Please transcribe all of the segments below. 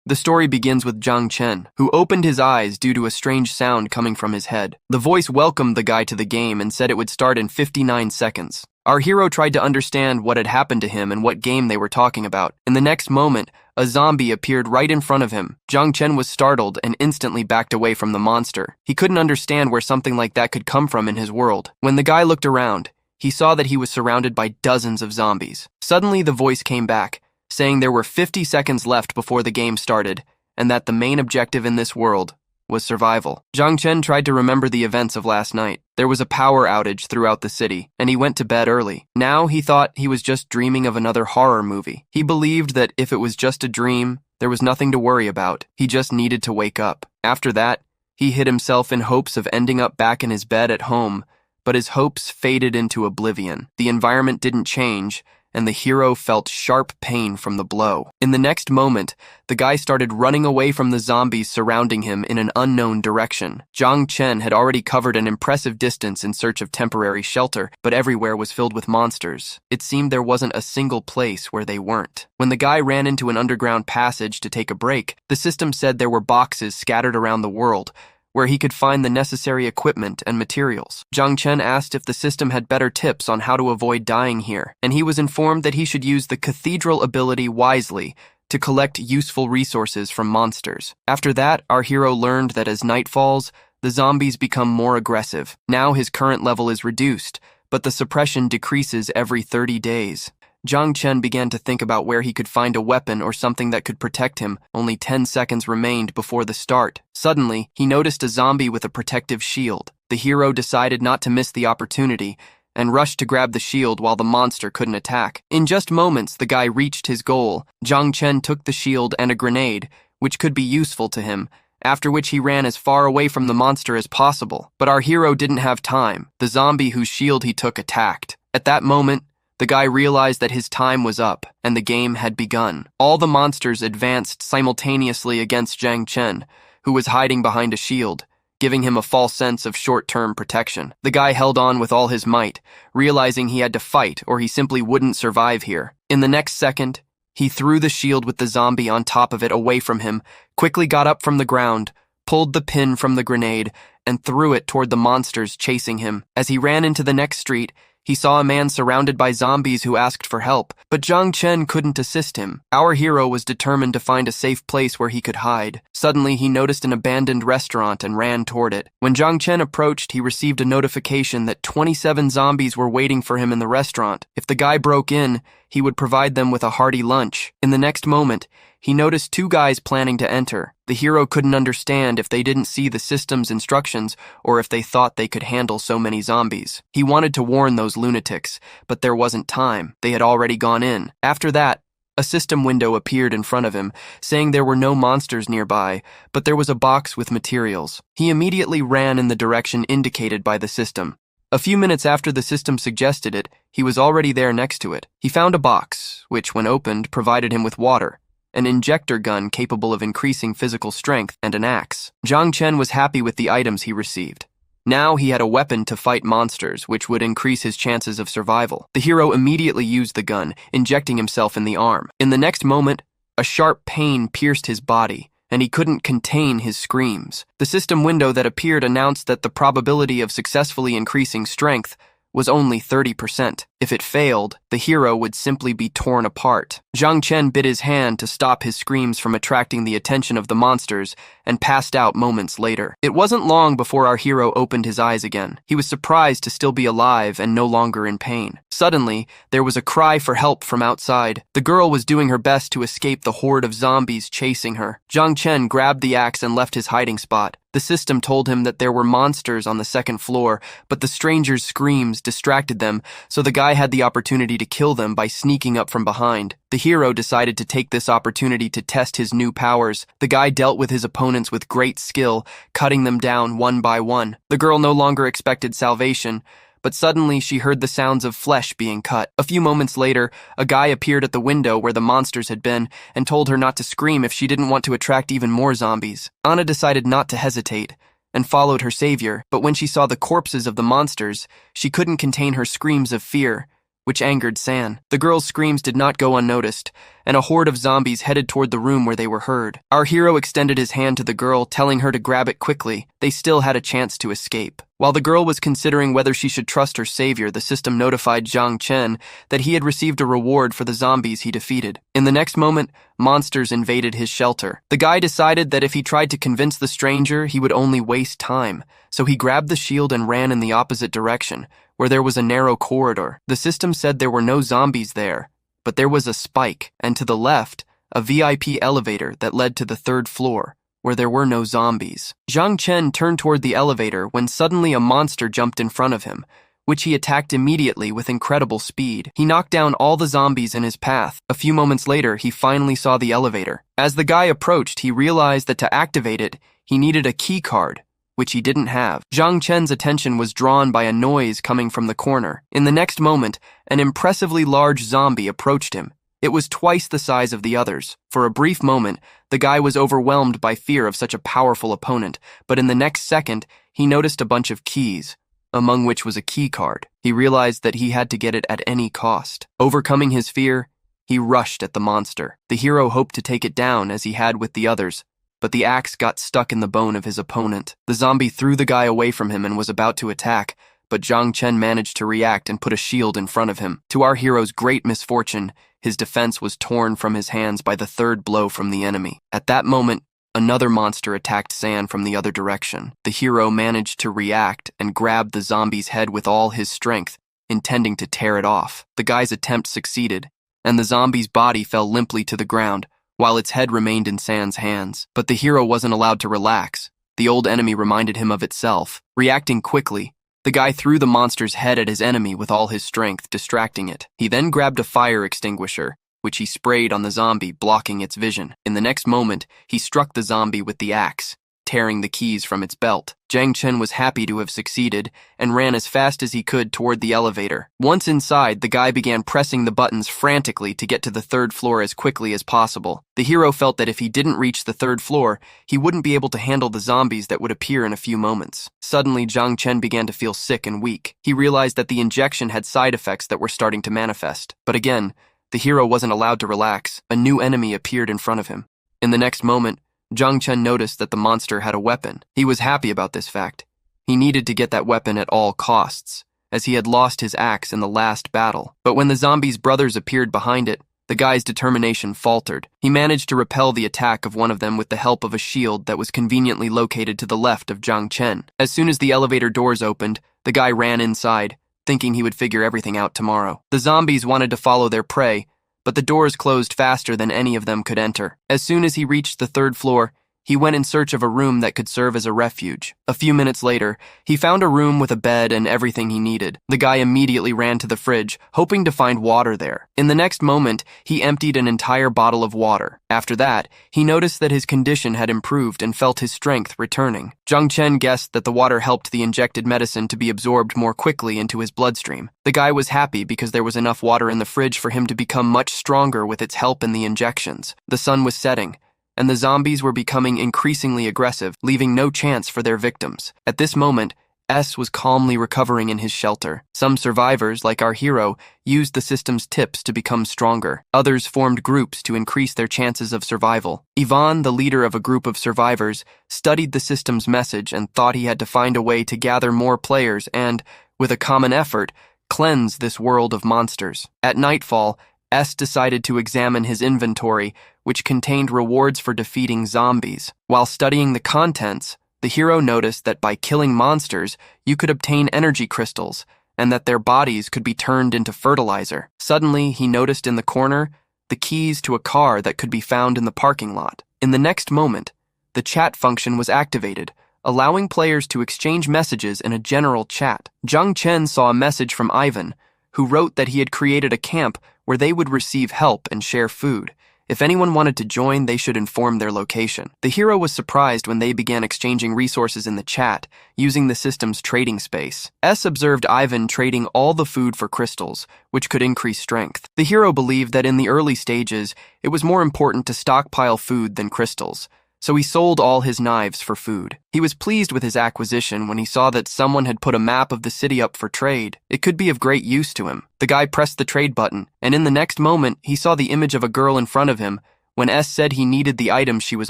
The story begins with Zhang Chen, who opened his eyes due to a strange sound coming from his head. The voice welcomed the guy to the game and said it would start in 59 seconds. Our hero tried to understand what had happened to him and what game they were talking about. In the next moment, a zombie appeared right in front of him. Zhang Chen was startled and instantly backed away from the monster. He couldn't understand where something like that could come from in his world. When the guy looked around, he saw that he was surrounded by dozens of zombies. Suddenly, the voice came back, saying there were 50 seconds left before the game started, and that the main objective in this world was survival. Zhang Chen tried to remember the events of last night. There was a power outage throughout the city, and he went to bed early. Now he thought he was just dreaming of another horror movie. He believed that if it was just a dream, there was nothing to worry about. He just needed to wake up. After that, he hid himself in hopes of ending up back in his bed at home, but his hopes faded into oblivion. The environment didn't change, and the hero felt sharp pain from the blow. In the next moment, the guy started running away from the zombies surrounding him in an unknown direction. Zhang Chen had already covered an impressive distance in search of temporary shelter, but everywhere was filled with monsters. It seemed there wasn't a single place where they weren't. When the guy ran into an underground passage to take a break, the system said there were boxes scattered around the world, where he could find the necessary equipment and materials. Zhang Chen asked if the system had better tips on how to avoid dying here, and he was informed that he should use the cathedral ability wisely to collect useful resources from monsters. After that, our hero learned that as night falls, the zombies become more aggressive. Now his current level is reduced, but the suppression decreases every 30 days. Zhang Chen began to think about where he could find a weapon or something that could protect him. Only 10 seconds remained before the start. Suddenly, he noticed a zombie with a protective shield. The hero decided not to miss the opportunity and rushed to grab the shield while the monster couldn't attack. In just moments, the guy reached his goal. Zhang Chen took the shield and a grenade, which could be useful to him, after which he ran as far away from the monster as possible. But our hero didn't have time. The zombie whose shield he took attacked. At that moment, the guy realized that his time was up, and the game had begun. All the monsters advanced simultaneously against Zhang Chen, who was hiding behind a shield, giving him a false sense of short-term protection. The guy held on with all his might, realizing he had to fight or he simply wouldn't survive here. In the next second, he threw the shield with the zombie on top of it away from him, quickly got up from the ground, pulled the pin from the grenade, and threw it toward the monsters chasing him. As he ran into the next street, he saw a man surrounded by zombies who asked for help, but Zhang Chen couldn't assist him. Our hero was determined to find a safe place where he could hide. Suddenly, he noticed an abandoned restaurant and ran toward it. When Zhang Chen approached, he received a notification that 27 zombies were waiting for him in the restaurant. If the guy broke in, he would provide them with a hearty lunch. In the next moment, he noticed two guys planning to enter. The hero couldn't understand if they didn't see the system's instructions or if they thought they could handle so many zombies. He wanted to warn those lunatics, but there wasn't time. They had already gone in. After that, a system window appeared in front of him, saying there were no monsters nearby, but there was a box with materials. He immediately ran in the direction indicated by the system. A few minutes after the system suggested it, he was already there next to it. He found a box, which, when opened, provided him with water, an injector gun capable of increasing physical strength, and an axe. Zhang Chen was happy with the items he received. Now he had a weapon to fight monsters, which would increase his chances of survival. The hero immediately used the gun, injecting himself in the arm. In the next moment, a sharp pain pierced his body, and he couldn't contain his screams. The system window that appeared announced that the probability of successfully increasing strength was only 30%. If it failed, the hero would simply be torn apart. Zhang Chen bit his hand to stop his screams from attracting the attention of the monsters and passed out moments later. It wasn't long before our hero opened his eyes again. He was surprised to still be alive and no longer in pain. Suddenly, there was a cry for help from outside. The girl was doing her best to escape the horde of zombies chasing her. Zhang Chen grabbed the axe and left his hiding spot. The system told him that there were monsters on the second floor, but the stranger's screams distracted them, so the guy had the opportunity to kill them by sneaking up from behind. The hero decided to take this opportunity to test his new powers. The guy dealt with his opponents with great skill, cutting them down one by one. The girl no longer expected salvation, but suddenly she heard the sounds of flesh being cut. A few moments later, a guy appeared at the window where the monsters had been and told her not to scream if she didn't want to attract even more zombies. Anna decided not to hesitate and followed her savior, but when she saw the corpses of the monsters, she couldn't contain her screams of fear which angered San. The girl's screams did not go unnoticed, and a horde of zombies headed toward the room where they were heard. Our hero extended his hand to the girl, telling her to grab it quickly. They still had a chance to escape. While the girl was considering whether she should trust her savior, the system notified Zhang Chen that he had received a reward for the zombies he defeated. In the next moment, monsters invaded his shelter. The guy decided that if he tried to convince the stranger, he would only waste time, so he grabbed the shield and ran in the opposite direction, where there was a narrow corridor. The system said there were no zombies there, but there was a spike, and to the left, a VIP elevator that led to the 3rd floor, where there were no zombies. Zhang Chen turned toward the elevator when suddenly a monster jumped in front of him, which he attacked immediately with incredible speed. He knocked down all the zombies in his path. A few moments later, he finally saw the elevator. As the guy approached, he realized that to activate it, he needed a key card, which he didn't have. Zhang Chen's attention was drawn by a noise coming from the corner. In the next moment, an impressively large zombie approached him. It was twice the size of the others. For a brief moment, the guy was overwhelmed by fear of such a powerful opponent, but in the next second, he noticed a bunch of keys, among which was a key card. He realized that he had to get it at any cost. Overcoming his fear, he rushed at the monster. The hero hoped to take it down as he had with the others, but the axe got stuck in the bone of his opponent. The zombie threw the guy away from him and was about to attack, but Zhang Chen managed to react and put a shield in front of him. To our hero's great misfortune, his defense was torn from his hands by the 3rd blow from the enemy. At that moment, another monster attacked San from the other direction. The hero managed to react and grab the zombie's head with all his strength, intending to tear it off. The guy's attempt succeeded, and the zombie's body fell limply to the ground, while its head remained in San's hands. But the hero wasn't allowed to relax. The old enemy reminded him of itself. Reacting quickly, the guy threw the monster's head at his enemy with all his strength, distracting it. He then grabbed a fire extinguisher, which he sprayed on the zombie, blocking its vision. In the next moment, he struck the zombie with the axe, tearing the keys from its belt. Zhang Chen was happy to have succeeded and ran as fast as he could toward the elevator. Once inside, the guy began pressing the buttons frantically to get to the 3rd floor as quickly as possible. The hero felt that if he didn't reach the 3rd floor, he wouldn't be able to handle the zombies that would appear in a few moments. Suddenly, Zhang Chen began to feel sick and weak. He realized that the injection had side effects that were starting to manifest. But again, the hero wasn't allowed to relax. A new enemy appeared in front of him. In the next moment, Zhang Chen noticed that the monster had a weapon. He was happy about this fact. He needed to get that weapon at all costs, as he had lost his axe in the last battle. But when the zombie's brothers appeared behind it, the guy's determination faltered. He managed to repel the attack of one of them with the help of a shield that was conveniently located to the left of Zhang Chen. As soon as the elevator doors opened, the guy ran inside, thinking he would figure everything out tomorrow. The zombies wanted to follow their prey, but the doors closed faster than any of them could enter. As soon as he reached the 3rd floor, he went in search of a room that could serve as a refuge. A few minutes later, he found a room with a bed and everything he needed. The guy immediately ran to the fridge, hoping to find water there. In the next moment, he emptied an entire bottle of water. After that, he noticed that his condition had improved and felt his strength returning. Zhang Chen guessed that the water helped the injected medicine to be absorbed more quickly into his bloodstream. The guy was happy because there was enough water in the fridge for him to become much stronger with its help in the injections. The sun was setting, and the zombies were becoming increasingly aggressive, leaving no chance for their victims. At this moment, S was calmly recovering in his shelter. Some survivors, like our hero, used the system's tips to become stronger. Others formed groups to increase their chances of survival. Ivan, the leader of a group of survivors, studied the system's message and thought he had to find a way to gather more players and, with a common effort, cleanse this world of monsters. At nightfall, S decided to examine his inventory, which contained rewards for defeating zombies. While studying the contents, the hero noticed that by killing monsters, you could obtain energy crystals, and that their bodies could be turned into fertilizer. Suddenly, he noticed in the corner the keys to a car that could be found in the parking lot. In the next moment, the chat function was activated, allowing players to exchange messages in a general chat. Zhang Chen saw a message from Ivan, who wrote that he had created a camp where they would receive help and share food. If anyone wanted to join, they should inform their location. The hero was surprised when they began exchanging resources in the chat, using the system's trading space. S observed Ivan trading all the food for crystals, which could increase strength. The hero believed that in the early stages, it was more important to stockpile food than crystals, so he sold all his knives for food. He was pleased with his acquisition when he saw that someone had put a map of the city up for trade. It could be of great use to him. The guy pressed the trade button, and in the next moment, he saw the image of a girl in front of him. When S said he needed the item she was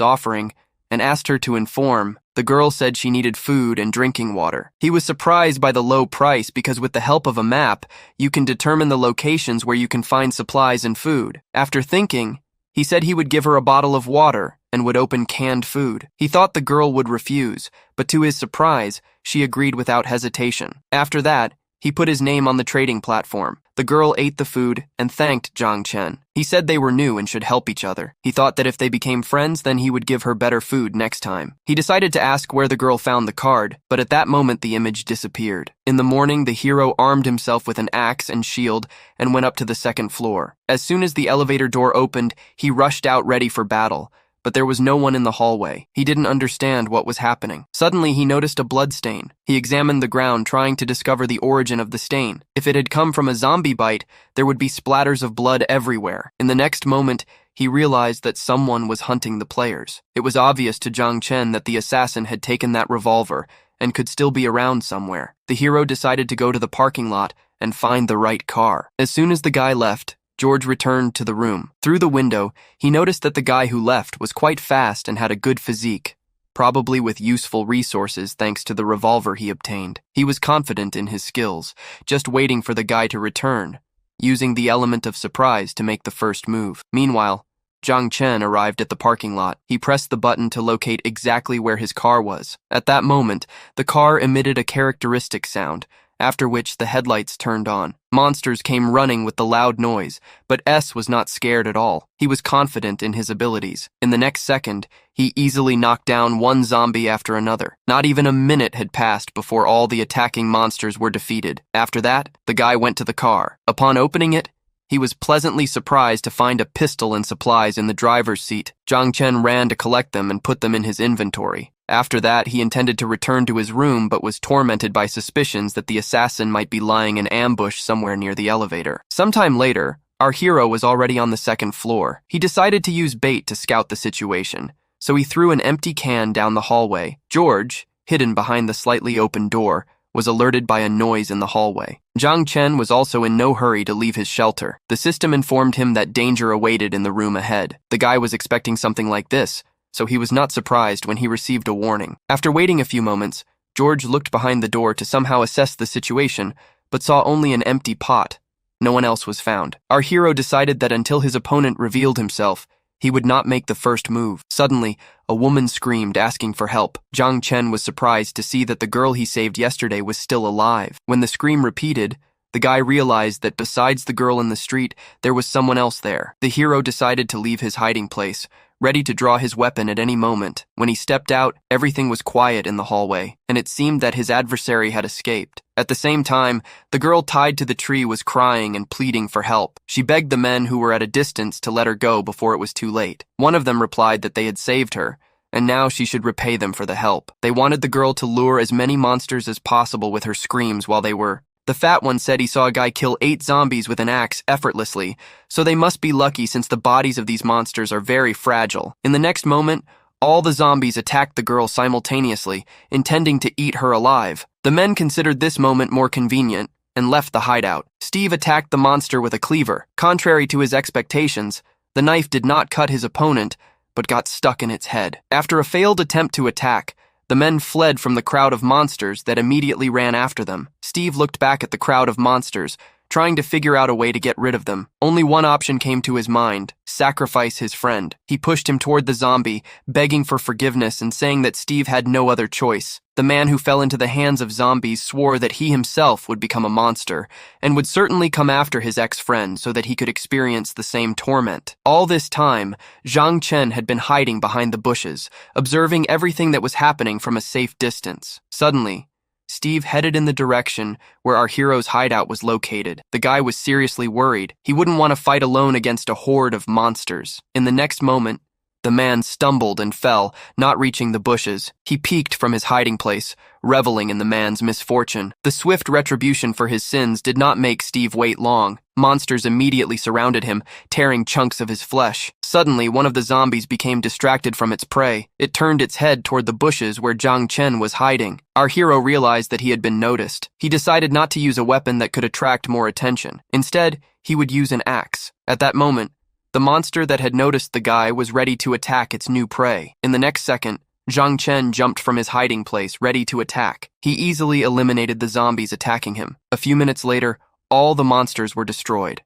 offering and asked her to inform, the girl said she needed food and drinking water. He was surprised by the low price because with the help of a map, you can determine the locations where you can find supplies and food. After thinking, he said he would give her a bottle of water and would open canned food. He thought the girl would refuse, but to his surprise, she agreed without hesitation. After that, he put his name on the trading platform. The girl ate the food and thanked Zhang Chen. He said they were new and should help each other. He thought that if they became friends, then he would give her better food next time. He decided to ask where the girl found the card, but at that moment the image disappeared. In the morning, the hero armed himself with an axe and shield and went up to the second floor. As soon as the elevator door opened, he rushed out ready for battle. But there was no one in the hallway. He didn't understand what was happening. Suddenly, he noticed a blood stain. He examined the ground, trying to discover the origin of the stain. If it had come from a zombie bite, there would be splatters of blood everywhere. In the next moment, he realized that someone was hunting the players. It was obvious to Zhang Chen that the assassin had taken that revolver and could still be around somewhere. The hero decided to go to the parking lot and find the right car. As soon as the guy left, George returned to the room. Through the window, he noticed that the guy who left was quite fast and had a good physique, probably with useful resources thanks to the revolver he obtained. He was confident in his skills, just waiting for the guy to return, using the element of surprise to make the first move. Meanwhile, Zhang Chen arrived at the parking lot. He pressed the button to locate exactly where his car was. At that moment, the car emitted a characteristic sound, after which the headlights turned on. Monsters came running with the loud noise, but S was not scared at all. He was confident in his abilities. In the next second, he easily knocked down one zombie after another. Not even a minute had passed before all the attacking monsters were defeated. After that, the guy went to the car. Upon opening it, he was pleasantly surprised to find a pistol and supplies in the driver's seat. Zhang Chen ran to collect them and put them in his inventory. After that, he intended to return to his room but was tormented by suspicions that the assassin might be lying in ambush somewhere near the elevator. Sometime later, our hero was already on the second floor. He decided to use bait to scout the situation, so he threw an empty can down the hallway. George, hidden behind the slightly open door, was alerted by a noise in the hallway. Zhang Chen was also in no hurry to leave his shelter. The system informed him that danger awaited in the room ahead. The guy was expecting something like this, so he was not surprised when he received a warning. After waiting a few moments, George looked behind the door to somehow assess the situation, but saw only an empty pot. No one else was found. Our hero decided that until his opponent revealed himself, he would not make the first move. Suddenly, a woman screamed, asking for help. Zhang Chen was surprised to see that the girl he saved yesterday was still alive. When the scream repeated, the guy realized that besides the girl in the street, there was someone else there. The hero decided to leave his hiding place, ready to draw his weapon at any moment. When he stepped out, everything was quiet in the hallway, and it seemed that his adversary had escaped. At the same time, the girl tied to the tree was crying and pleading for help. She begged the men who were at a distance to let her go before it was too late. One of them replied that they had saved her, and now she should repay them for the help. They wanted the girl to lure as many monsters as possible with her screams while they were. The fat one said he saw a guy kill 8 zombies with an axe effortlessly, so they must be lucky since the bodies of these monsters are very fragile. In the next moment, all the zombies attacked the girl simultaneously, intending to eat her alive. The men considered this moment more convenient and left the hideout. Steve attacked the monster with a cleaver. Contrary to his expectations, the knife did not cut his opponent, but got stuck in its head. After a failed attempt to attack, the men fled from the crowd of monsters that immediately ran after them. Steve looked back at the crowd of monsters, trying to figure out a way to get rid of them. Only one option came to his mind: sacrifice his friend. He pushed him toward the zombie, begging for forgiveness and saying that Steve had no other choice. The man who fell into the hands of zombies swore that he himself would become a monster and would certainly come after his ex-friend so that he could experience the same torment. All this time, Zhang Chen had been hiding behind the bushes, observing everything that was happening from a safe distance. Suddenly, Steve headed in the direction where our hero's hideout was located. The guy was seriously worried. He wouldn't want to fight alone against a horde of monsters. In the next moment, The man stumbled and fell, not reaching the bushes. He peeked from his hiding place, reveling in the man's misfortune. The swift retribution for his sins did not make Steve wait long. Monsters immediately surrounded him, tearing chunks of his flesh. Suddenly, one of the zombies became distracted from its prey. It turned its head toward the bushes where Zhang Chen was hiding. Our hero realized that he had been noticed. He decided not to use a weapon that could attract more attention. Instead, he would use an axe. At that moment, the monster that had noticed the guy was ready to attack its new prey. In the next second, Zhang Chen jumped from his hiding place, ready to attack. He easily eliminated the zombies attacking him. A few minutes later, all the monsters were destroyed.